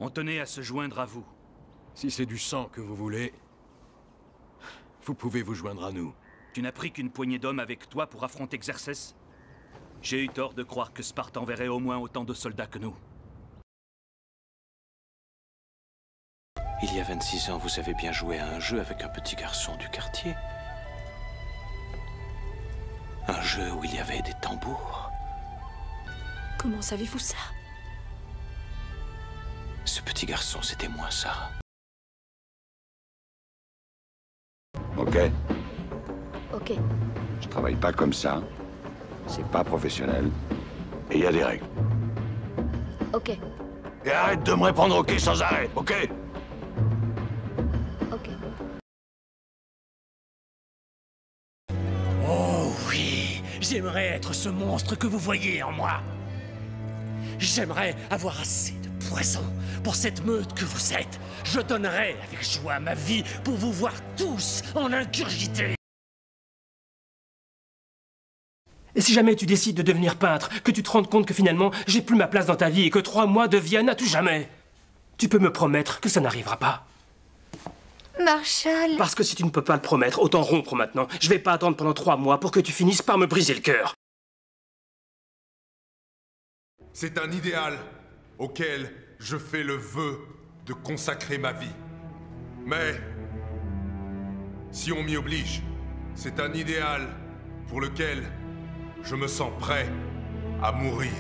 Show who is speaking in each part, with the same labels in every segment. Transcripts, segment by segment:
Speaker 1: On tenait à se joindre à vous.
Speaker 2: Si c'est du sang que vous voulez, vous pouvez vous joindre à nous.
Speaker 1: Tu n'as pris qu'une poignée d'hommes avec toi pour affronter Xerxès? J'ai eu tort de croire que Sparte enverrait au moins autant de soldats que nous.
Speaker 3: Il y a 26 ans, vous avez bien joué à un jeu avec un petit garçon du quartier. Un jeu où il y avait des tambours.
Speaker 4: Comment savez-vous ça?
Speaker 3: Ce petit garçon, c'était moi, Sarah.
Speaker 5: Ok.
Speaker 4: Ok.
Speaker 5: Je travaille pas comme ça. C'est pas professionnel. Et il y a des règles.
Speaker 4: Ok.
Speaker 5: Et arrête de me répondre ok sans arrêt, ok?
Speaker 4: Ok.
Speaker 6: Oh oui, j'aimerais être ce monstre que vous voyez en moi. J'aimerais avoir assez de poison pour cette meute que vous êtes. Je donnerais avec joie ma vie pour vous voir tous en ingurgiter.
Speaker 7: Et si jamais tu décides de devenir peintre, que tu te rendes compte que finalement, j'ai plus ma place dans ta vie et que 3 mois deviennent à tout jamais, tu peux me promettre que ça n'arrivera pas.
Speaker 4: Marshall.
Speaker 7: Parce que si tu ne peux pas le promettre, autant rompre maintenant. Je vais pas attendre pendant 3 mois pour que tu finisses par me briser le cœur.
Speaker 8: C'est un idéal auquel je fais le vœu de consacrer ma vie. Mais si on m'y oblige, c'est un idéal pour lequel je me sens prêt à mourir.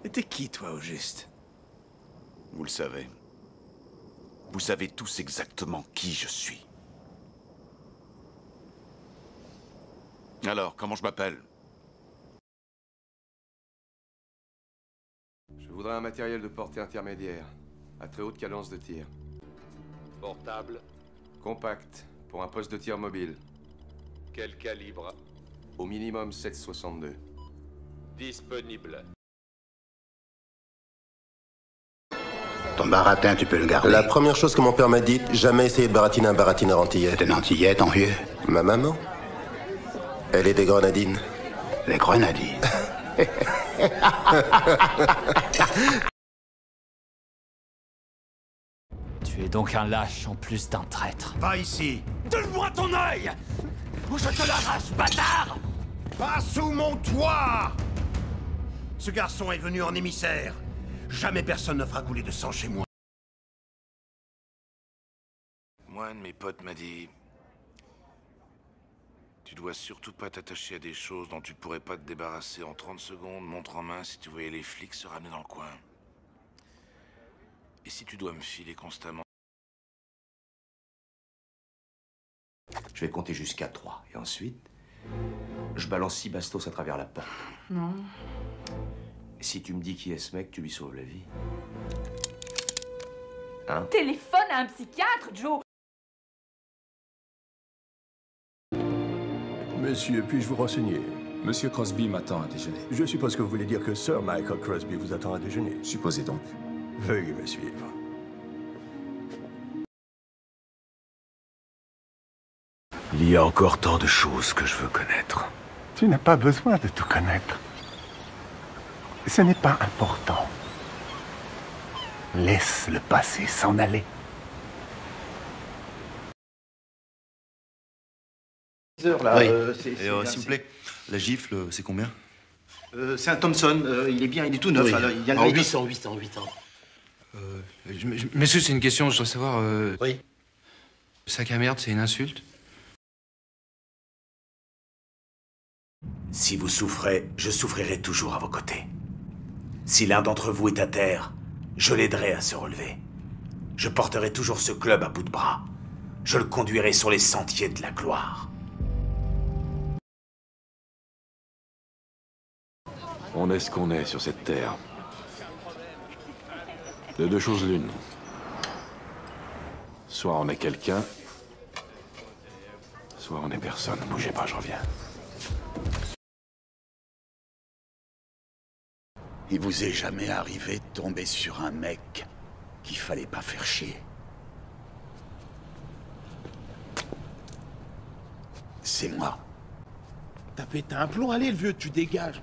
Speaker 9: Et t'es qui, toi, au juste?
Speaker 10: Vous le savez. Vous savez tous exactement qui je suis. Alors, comment je m'appelle?
Speaker 11: Je voudrais un matériel de portée intermédiaire, à très haute cadence de tir.
Speaker 12: Portable.
Speaker 11: Compact, pour un poste de tir mobile.
Speaker 12: Quel calibre?
Speaker 11: Au minimum 7,62.
Speaker 12: Disponible.
Speaker 13: Ton baratin, tu peux le garder.
Speaker 14: La première chose que mon père m'a dite, jamais essayer de baratiner un baratineur antillais.
Speaker 13: C'est un antillais, ton vieux?
Speaker 14: Ma maman? Elle est des grenadines.
Speaker 13: Les grenadines.
Speaker 6: Tu es donc un lâche en plus d'un traître.
Speaker 13: Va ici.
Speaker 6: Donne-moi ton œil! Ou je te l'arrache, bâtard!
Speaker 13: Pas sous mon toit! Ce garçon est venu en émissaire. Jamais personne ne fera couler de sang chez moi.
Speaker 10: Moi, un de mes potes m'a dit... Tu dois surtout pas t'attacher à des choses dont tu pourrais pas te débarrasser en 30 secondes, montre en main si tu voyais les flics se ramener dans le coin. Et si tu dois me filer constamment...
Speaker 15: Je vais compter jusqu'à 3. Et ensuite, je balance 6 bastos à travers la porte.
Speaker 4: Non.
Speaker 15: Et si tu me dis qui est ce mec, tu lui sauves la vie. Hein?
Speaker 4: Téléphone à un psychiatre, Joe.
Speaker 2: Monsieur, puis-je vous renseigner?
Speaker 16: Monsieur Crosby m'attend à déjeuner.
Speaker 2: Je suppose que vous voulez dire que Sir Michael Crosby vous attend à déjeuner.
Speaker 16: Supposez donc.
Speaker 2: Veuillez me suivre.
Speaker 5: Il y a encore tant de choses que je veux connaître.
Speaker 17: Tu n'as pas besoin de tout connaître. Ce n'est pas important. Laisse le passé s'en aller.
Speaker 18: Là,
Speaker 19: oui.
Speaker 18: S'il vous plaît, la gifle, c'est combien?
Speaker 19: C'est un Thompson, il est bien, il est tout neuf.
Speaker 18: Oui.
Speaker 19: Alors, il y a le
Speaker 18: 800.
Speaker 20: Monsieur, c'est une question, je dois savoir...
Speaker 19: Oui.
Speaker 20: Sac à merde, c'est une insulte?
Speaker 13: Si vous souffrez, je souffrirai toujours à vos côtés. Si l'un d'entre vous est à terre, je l'aiderai à se relever. Je porterai toujours ce club à bout de bras. Je le conduirai sur les sentiers de la gloire.
Speaker 5: On est ce qu'on est sur cette terre. De deux choses l'une. Soit on est quelqu'un, soit on est personne. Bougez pas, je reviens.
Speaker 13: Il vous est jamais arrivé de tomber sur un mec qu'il fallait pas faire chier? C'est moi.
Speaker 9: T'as pété un plomb, allez, le vieux, tu dégages.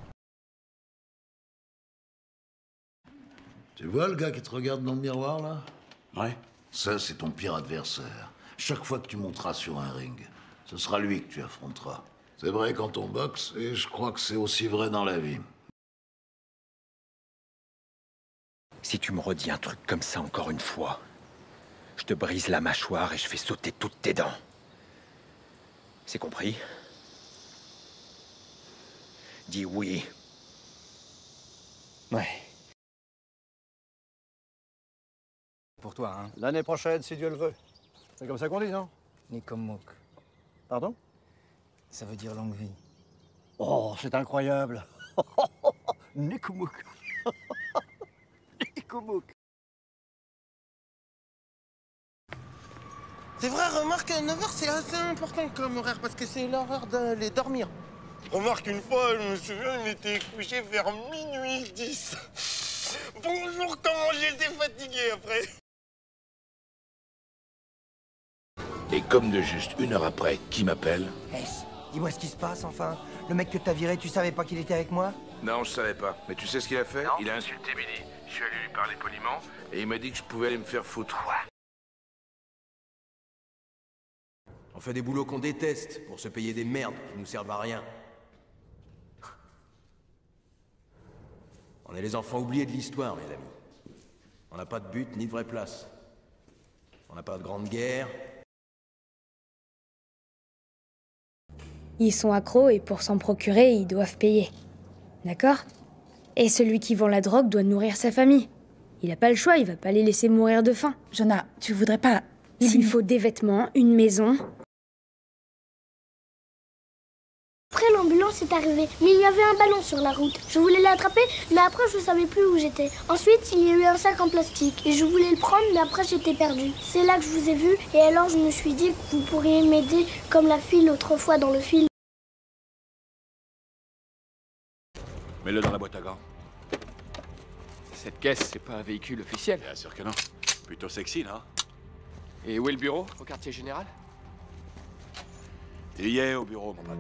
Speaker 21: Tu vois le gars qui te regarde dans le miroir, là?
Speaker 3: Ouais.
Speaker 21: Ça, c'est ton pire adversaire. Chaque fois que tu monteras sur un ring, ce sera lui que tu affronteras. C'est vrai quand on boxe, et je crois que c'est aussi vrai dans la vie.
Speaker 22: Si tu me redis un truc comme ça encore une fois, je te brise la mâchoire et je fais sauter toutes tes dents. C'est compris? Dis oui.
Speaker 23: Ouais. Pour toi, hein.
Speaker 24: L'année prochaine, si Dieu le veut. C'est comme ça qu'on dit, non?
Speaker 23: Nikomok.
Speaker 24: Pardon?
Speaker 23: Ça veut dire longue vie.
Speaker 24: Oh, c'est incroyable. Nikomok. Nikomok.
Speaker 25: C'est vrai, remarque, 9h c'est assez important comme horaire parce que c'est l'heure d'aller dormir. Remarque, une fois, je me souviens, on était couché vers minuit 10. Bonjour, comment j'étais fatigué après.
Speaker 10: Et comme de juste 1 heure après, qui m'appelle?
Speaker 23: Dis-moi ce qui se passe, enfin. Le mec que t'as viré, tu savais pas qu'il était avec moi?
Speaker 10: Non, je savais pas. Mais tu sais ce qu'il a fait? Il a insulté Billy. Je suis allé lui parler poliment et il m'a dit que je pouvais aller me faire foutre.
Speaker 15: On fait des boulots qu'on déteste pour se payer des merdes qui nous servent à rien. On est les enfants oubliés de l'histoire, mes amis. On n'a pas de but ni de vraie place. On n'a pas de grande guerre.
Speaker 4: Ils sont accros et pour s'en procurer, ils doivent payer. D'accord? Et celui qui vend la drogue doit nourrir sa famille. Il n'a pas le choix, il va pas les laisser mourir de faim.
Speaker 26: Jonah, tu voudrais pas...
Speaker 4: S'il faut des vêtements, une maison...
Speaker 27: Après, l'ambulance est arrivée, mais il y avait un ballon sur la route. Je voulais l'attraper, mais après, je savais plus où j'étais. Ensuite, il y a eu un sac en plastique, et je voulais le prendre, mais après, j'étais perdue. C'est là que je vous ai vu, et alors je me suis dit que vous pourriez m'aider, comme la fille l'autre fois dans le film.
Speaker 28: Mets-le dans la boîte à gants.
Speaker 20: Cette caisse, c'est pas un véhicule officiel.
Speaker 28: Bien sûr que non. Plutôt sexy, non?
Speaker 20: Et où est le bureau? Au quartier général?
Speaker 28: T'y es au bureau, mon pote.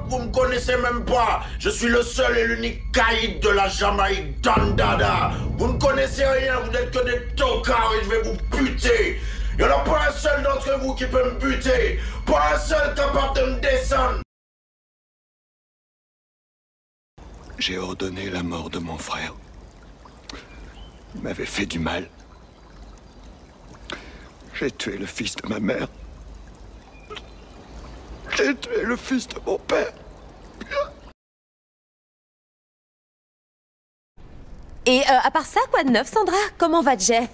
Speaker 25: Vous me connaissez même pas. Je suis le seul et l'unique caïd de la Jamaïque, Dandada. Vous ne connaissez rien, vous n'êtes que des tocards et je vais vous buter. Il n'y en a pas un seul d'entre vous qui peut me buter. Pas un seul capable de me descendre.
Speaker 5: J'ai ordonné la mort de mon frère. Il m'avait fait du mal. J'ai tué le fils de ma mère. J'ai tué le fils de mon père.
Speaker 29: Et à part ça, quoi de neuf, Sandra? Comment va Jeff?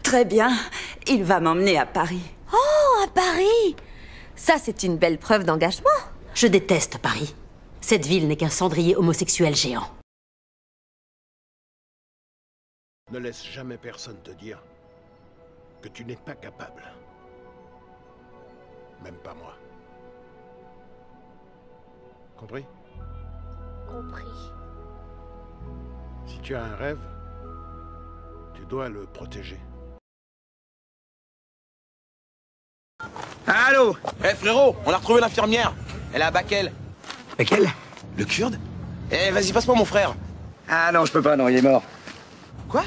Speaker 26: Très bien. Il va m'emmener à Paris.
Speaker 29: Oh, à Paris! Ça, c'est une belle preuve d'engagement.
Speaker 26: Je déteste Paris. Cette ville n'est qu'un cendrier homosexuel géant.
Speaker 21: Ne laisse jamais personne te dire que tu n'es pas capable. Même pas moi. Compris?
Speaker 27: Compris.
Speaker 21: Si tu as un rêve, tu dois le protéger.
Speaker 15: Allô? Frérot, on a retrouvé l'infirmière. Elle est à Bakel.
Speaker 23: Bakel?
Speaker 15: Le Kurde? Vas-y, passe-moi mon frère.
Speaker 23: Ah non, je peux pas, non, il est mort.
Speaker 15: Quoi?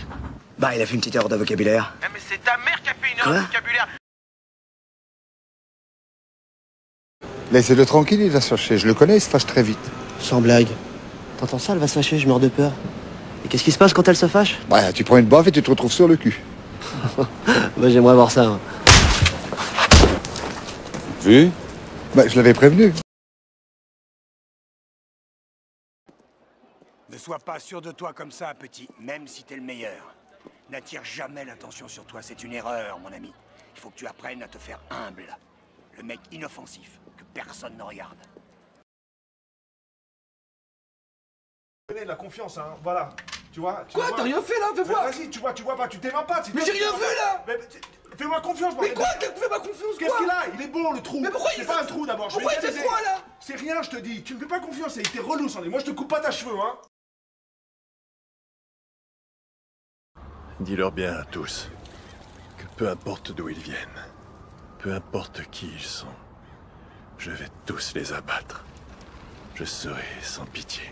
Speaker 23: Bah, il a fait une petite erreur de vocabulaire.
Speaker 15: Mais c'est ta mère qui a fait une erreur de vocabulaire.
Speaker 17: Laissez-le tranquille, il va se fâcher. Je le connais, il se fâche très vite.
Speaker 23: Sans blague. T'entends ça, elle va se fâcher, je meurs de peur. Et qu'est-ce qui se passe quand elle se fâche?
Speaker 17: Bah, tu prends une baffe et tu te retrouves sur le cul.
Speaker 23: Bah, j'aimerais voir ça. Hein.
Speaker 17: Vu? Bah, je l'avais prévenu.
Speaker 13: Ne sois pas sûr de toi comme ça, petit, même si t'es le meilleur. N'attire jamais l'attention sur toi, c'est une erreur, mon ami. Il faut que tu apprennes à te faire humble. Le mec inoffensif, que personne ne regarde.
Speaker 8: La confiance, hein, voilà. Tu vois.
Speaker 23: Quoi? T'as rien fait là? Fais voir!
Speaker 8: Vas-y, tu vois pas, tu t'aimes pas.
Speaker 23: Mais j'ai rien vu là!
Speaker 8: Fais-moi confiance,
Speaker 23: Mais quoi? Fais-moi confiance,
Speaker 8: Qu'est-ce qu'il a? Il est bon le trou.
Speaker 23: Mais pourquoi
Speaker 8: c'est pas un trou d'abord.
Speaker 23: Pourquoi il fait froid là?
Speaker 8: C'est rien, je te dis. Tu me fais pas confiance, il était relou, Sandrine. Moi je te coupe pas ta cheveux, hein.
Speaker 21: Dis-leur bien à tous que peu importe d'où ils viennent, peu importe qui ils sont, je vais tous les abattre.
Speaker 1: Je serai sans pitié.